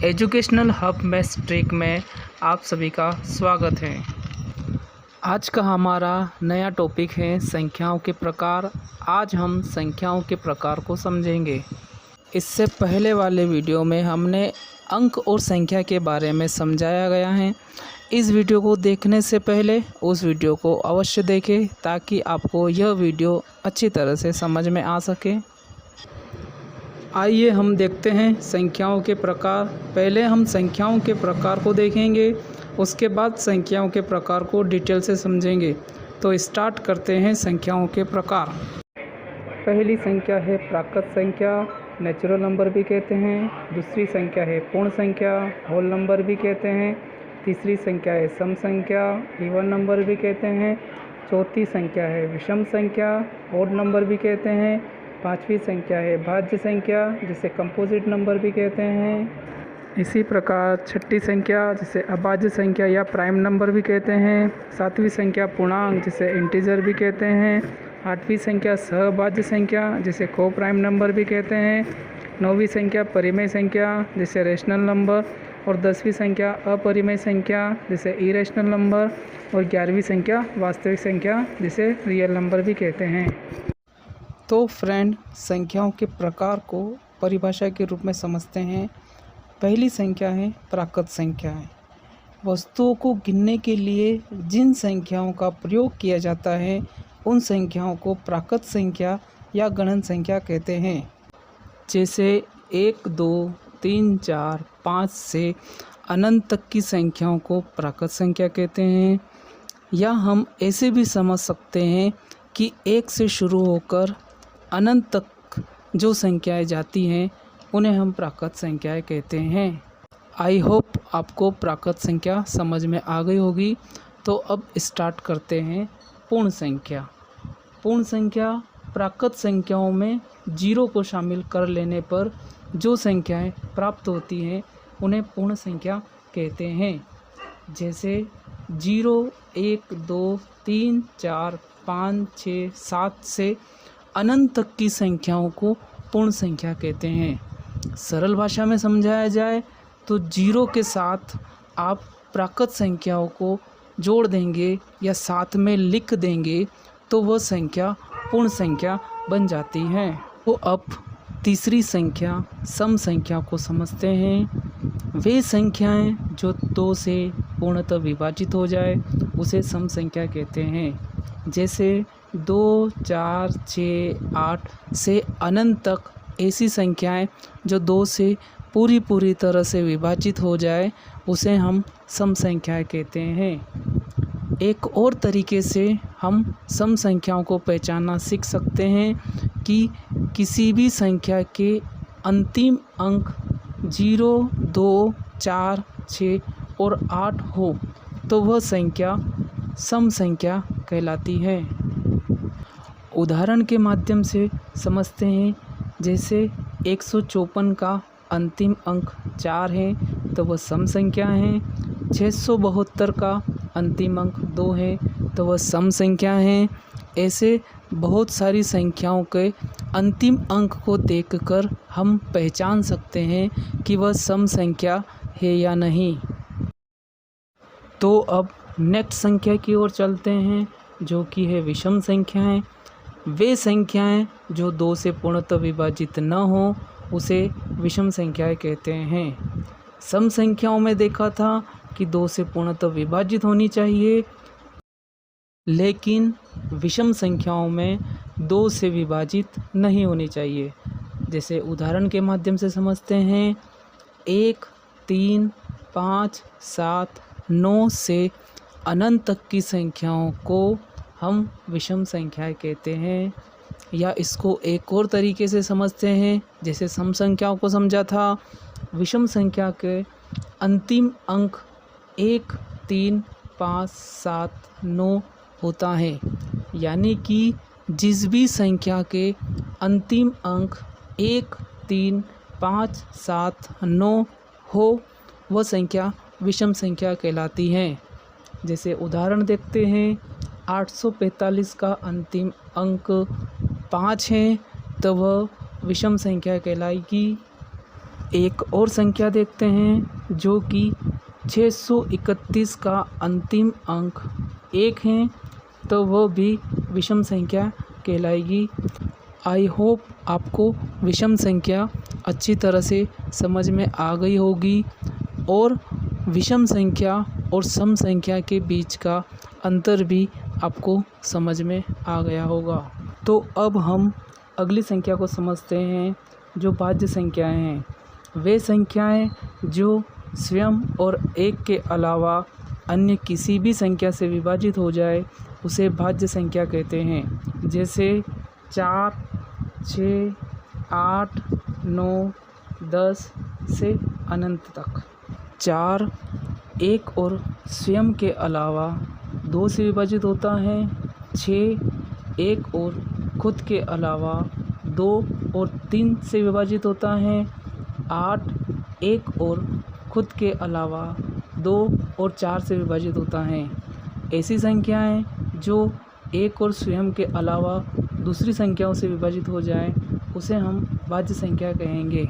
Educational hub matric में आप सभी का स्वागत है। आज का हमारा नया टॉपिक है संख्याओं के प्रकार। आज हम संख्याओं के प्रकार को समझेंगे। इससे पहले वाले वीडियो में हमने अंक और संख्या के बारे में समझाया गया है। इस वीडियो को देखने से पहले उस वीडियो को अवश्य देखें ताकि आपको यह वीडियो अच्छी तरह से समझ में आ सके। आइए हम देखते हैं संख्याओं के प्रकार। पहले हम संख्याओं के प्रकार को देखेंगे, उसके बाद संख्याओं के प्रकार को डिटेल से समझेंगे। तो स्टार्ट करते हैं संख्याओं के प्रकार। पहली संख्या है प्राकृत संख्या, नेचुरल नंबर भी कहते हैं। दूसरी संख्या है पूर्ण संख्या, होल नंबर भी कहते हैं। तीसरी संख्या है सम संख्या, इवन नंबर भी कहते हैं। चौथी संख्या है विषम संख्या, ऑड नंबर भी कहते हैं। पांचवी संख्या है भाज्य संख्या, जिसे कंपोजिट नंबर भी कहते हैं। इसी प्रकार छठी संख्या जिसे अभाज्य संख्या या प्राइम नंबर भी कहते हैं। सातवीं संख्या पूर्णांक जिसे इंटीजर भी कहते हैं। आठवीं संख्या सहभाज्य संख्या जिसे को प्राइम नंबर भी कहते हैं। नौवीं संख्या परिमेय संख्या जिसे रेशनल नंबर, और 10वीं संख्या अपरिमेय संख्या जिसे इरेशनल नंबर, और 11वीं संख्या वास्तविक संख्या जिसे रियल नंबर भी कहते हैं। तो फ्रेंड, संख्याओं के प्रकार को परिभाषा के रूप में समझते हैं। पहली संख्या है प्राकृत संख्याएं। वस्तुओं को गिनने के लिए जिन संख्याओं का प्रयोग किया जाता है उन संख्याओं को प्राकृत संख्या या गणन संख्या कहते हैं। जैसे 1, 2, 3, 4, 5 से अनंत तक की संख्याओं को प्राकृत संख्या कहते हैं। या हम ऐसे भी समझ सकते हैं कि 1 से शुरू होकर अनंत तक जो संख्याएं जाती हैं उन्हें हम प्राकृत संख्याएं कहते हैं। आई होप आपको प्राकृत संख्या समझ में आ गई होगी। तो अब स्टार्ट करते हैं पूर्ण संख्या। पूर्ण संख्या प्राकृत संख्याओं में 0 को शामिल कर लेने पर जो संख्याएं प्राप्त होती हैं उन्हें पूर्ण संख्या कहते हैं। जैसे 0, 1, 2, 3, 4, 5, 6, 7 से अनंत तक की संख्याओं को पूर्ण संख्या कहते हैं। सरल भाषा में समझाया जाए तो 0 के साथ आप प्राकृत संख्याओं को जोड़ देंगे या साथ में लिख देंगे तो वह संख्या पूर्ण संख्या बन जाती है। तो अब तीसरी संख्या सम संख्या को समझते हैं। वे संख्याएं जो 2 से पूर्णतः विभाजित हो जाए उसे सम संख्या कहते हैं। जैसे 2, 4, 6, 8 से अनंत तक ऐसी संख्याएं जो 2 से पूरी तरह से विभाजित हो जाए उसे हम सम संख्याएं कहते हैं। एक और तरीके से हम सम संख्याओं को पहचानना सीख सकते हैं कि किसी भी संख्या के अंतिम अंक 0, 2, 4, 6 और 8 हो तो वह संख्या सम संख्या कहलाती है। उदाहरण के माध्यम से समझते हैं। जैसे 154 का अंतिम अंक 4 है तो वह सम संख्या है। 672 का अंतिम अंक 2 है तो वह सम संख्या है। ऐसे बहुत सारी संख्याओं के अंतिम अंक को देखकर हम पहचान सकते हैं कि वह सम संख्या है या नहीं। तो अब नेक्स्ट संख्या की ओर चलते हैं जो कि है विषम संख्याएं। वे संख्याएं जो 2 से पूर्णतः विभाजित न हो उसे विषम संख्याएं कहते हैं। सम संख्याओं में देखा था कि 2 से पूर्णतः विभाजित होनी चाहिए, लेकिन विषम संख्याओं में 2 से विभाजित नहीं होनी चाहिए। जैसे उदाहरण के माध्यम से समझते हैं। 1, 3, 5, 7, 9 से अनंत तक की संख्याओं को हम विषम संख्याएं कहते हैं। या इसको एक और तरीके से समझते हैं। जैसे सम संख्याओं को समझा था, विषम संख्या के अंतिम अंक 1, 3, 5, 7, 9 होता है। यानी कि जिस भी संख्या के अंतिम अंक 1, 3, 5, 7, 9 हो वह संख्या विषम संख्या कहलाती है। जैसे उदाहरण देखते हैं। 845 का अंतिम अंक 5 है तो वह विषम संख्या कहलाएगी। एक और संख्या देखते हैं जो कि 631 का अंतिम अंक 1 है, तो वो भी विषम संख्या कहलाएगी। आई होप आपको विषम संख्या अच्छी तरह से समझ में आ गई होगी और विषम संख्या और सम संख्या के बीच का अंतर भी आपको समझ में आ गया होगा। तो अब हम अगली संख्या को समझते हैं जो भाज्य संख्याएं हैं। वे संख्याएं जो स्वयं और एक के अलावा अन्य किसी भी संख्या से विभाजित हो जाए उसे भाज्य संख्या कहते हैं। जैसे 4, 6, 8, 9, 10 से अनंत तक। 4 एक और स्वयं के अलावा 2 से विभाजित होता है। 6 एक और खुद के अलावा 2 और 3 से विभाजित होता है। 8 एक और खुद के अलावा 2 और 4 से विभाजित होता है। ऐसी संख्याएं जो एक और स्वयं के अलावा दूसरी संख्याओं से विभाजित हो जाए उसे हम भाज्य संख्या कहेंगे।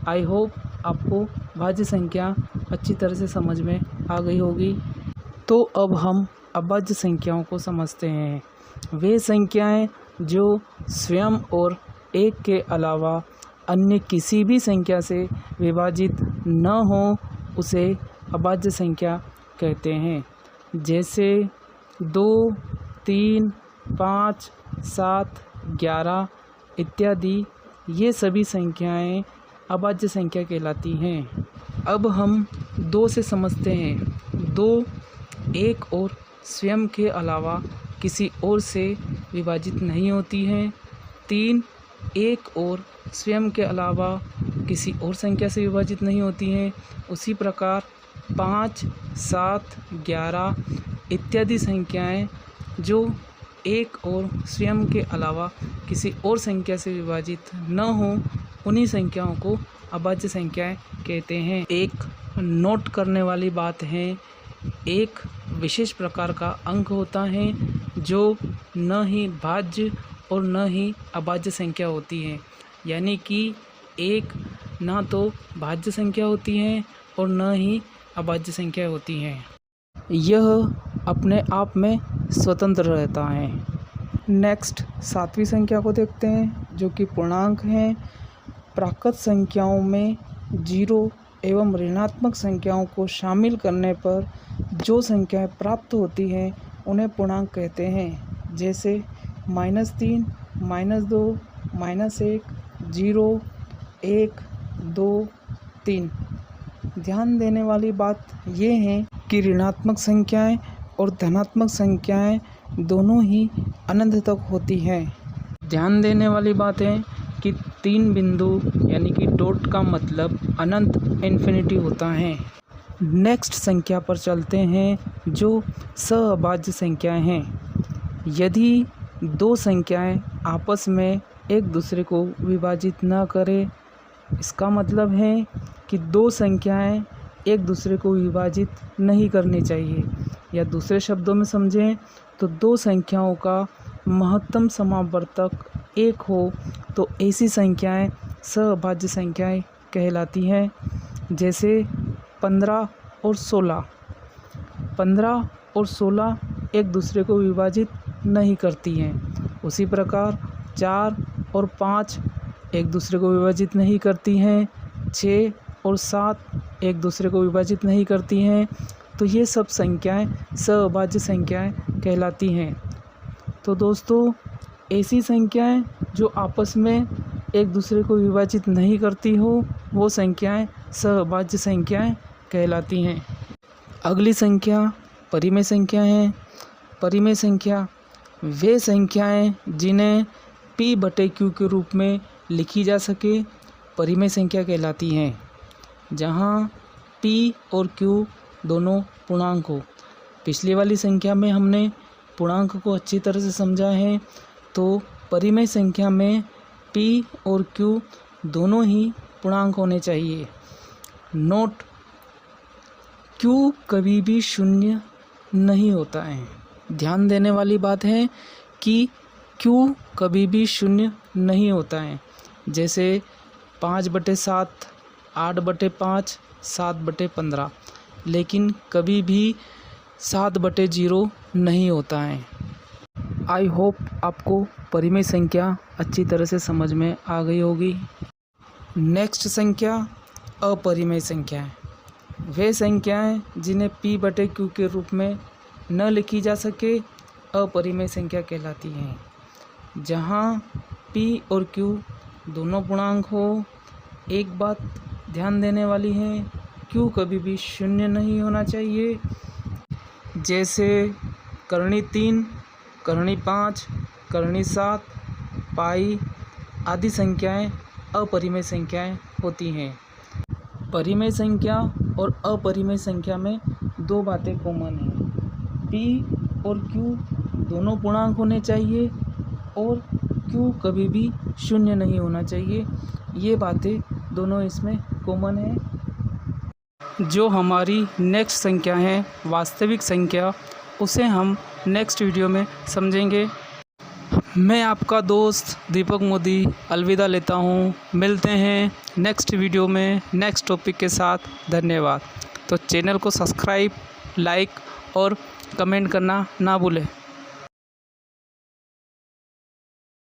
आई होप आपको भाज्य संख्या अच्छी तरह से समझ में आ गई होगी। तो अब हम अभाज्य संख्याओं को समझते हैं। वे संख्याएं जो स्वयं और एक के अलावा अन्य किसी भी संख्या से विभाजित न हो उसे अभाज्य संख्या कहते हैं। जैसे 2, 3, 5, 7, 11 इत्यादि ये सभी संख्याएं अभाज्य संख्या कहलाती हैं। अब हम 2 से समझते हैं। 2 एक और स्वयं के अलावा किसी और से विभाजित नहीं होती हैं। 3 एक और स्वयं के अलावा किसी और संख्या से विभाजित नहीं होती हैं। उसी प्रकार 5, 7, 11 इत्यादि संख्याएं जो एक और स्वयं के अलावा किसी और संख्या से विभाजित न हो उन्हीं संख्याओं को अभाज्य संख्याएं कहते हैं। एक नोट करने वाली बात है, एक विशेष प्रकार का अंक होता है जो न ही भाज्य और न ही अभाज्य संख्या होती है। यानी कि एक ना तो भाज्य संख्या होती है और न ही अभाज्य संख्या होती है। यह अपने आप में स्वतंत्र रहता है। नेक्स्ट 7वीं संख्या को देखते हैं जो कि पूर्णांक हैं। प्राकृत संख्याओं में 0 एवं ऋणात्मक संख्याओं को शामिल करने पर जो संख्याएं प्राप्त होती हैं उन्हें पूर्णांक कहते हैं। जैसे -3, -2, -1, 0, 1, 2, 3। ध्यान देने वाली बात ये है कि ऋणात्मक संख्याएं और धनात्मक संख्याएं दोनों ही अनंत तक होती हैं। ध्यान देने वाली बात है कि 3 बिंदु यानी कि डॉट का मतलब अनंत इन्फिनिटी होता है। नेक्स्ट संख्या पर चलते हैं जो सहअभाज्य संख्याएं हैं। यदि 2 संख्याएं आपस में एक दूसरे को विभाजित न करें, इसका मतलब है कि 2 संख्याएं एक दूसरे को विभाजित नहीं करनी चाहिए। या दूसरे शब्दों में समझें तो 2 संख्याओं का महत्तम समावर्तक 1 हो तो ऐसी संख्याएं सहअभाज्य संख्याएं कहलाती हैं। जैसे 15 और 16। 15 और 16 एक दूसरे को विभाजित नहीं करती हैं। उसी प्रकार 4 और 5 एक दूसरे को विभाजित नहीं करती हैं। 6 और 7 एक दूसरे को विभाजित नहीं करती हैं। तो ये सब संख्याएं सहअभाज्य संख्याएं कहलाती हैं। तो दोस्तों, ऐसी संख्याएं जो आपस में एक दूसरे को विभाजित नहीं करती हो वो संख्याएं सहअभाज्य संख्याएं कहलाती हैं। अगली संख्या परिमेय संख्या है। परिमेय संख्या वे संख्याएं जिन्हें p/q के रूप में लिखी जा सके परिमेय संख्या कहलाती हैं। जहां p और q दोनों पूर्णांक हो। पिछली वाली संख्या में हमने पूर्णांक को अच्छी तरह से समझा है, तो परिमेय संख्या में p और q दोनों ही पूर्णांक होने चाहिए। नोट, q कभी भी शून्य नहीं होता है। ध्यान देने वाली बात है कि q कभी भी शून्य नहीं होता है। जैसे 5/7, 8/5 7/15, लेकिन कभी भी 7/0 नहीं होता है। आई होप आपको परिमेय संख्या अच्छी तरह से समझ में आ गई होगी। नेक्स्ट संख्या अपरिमेय संख्या है। वे संख्याएं जिन्हें p/q के रूप में न लिखी जा सके अपरिमेय संख्या कहलाती हैं। जहां p और q दोनों पूर्णांक हो, एक बात ध्यान देने वाली है, q कभी भी शून्य नहीं होना चाहिए। जैसे करणी 3, करणी 5, करणी 7, पाई आदि संख्याएं अपरिमेय संख्याएं होती हैं। परिमेय संख्या और अपरिमेय संख्या में दो बातें कॉमन हैं। p और q दोनों पूर्णांक होने चाहिए और q कभी भी शून्य नहीं होना चाहिए। ये बातें दोनों इसमें कॉमन है। जो हमारी नेक्स्ट संख्या है वास्तविक संख्या, उसे हम नेक्स्ट वीडियो में समझेंगे। मैं आपका दोस्त दीपक मोदी अलविदा लेता हूँ। मिलते हैं नेक्स्ट वीडियो में नेक्स्ट टॉपिक के साथ। धन्यवाद। तो चैनल को सब्सक्राइब, लाइक और कमेंट करना ना भूलें।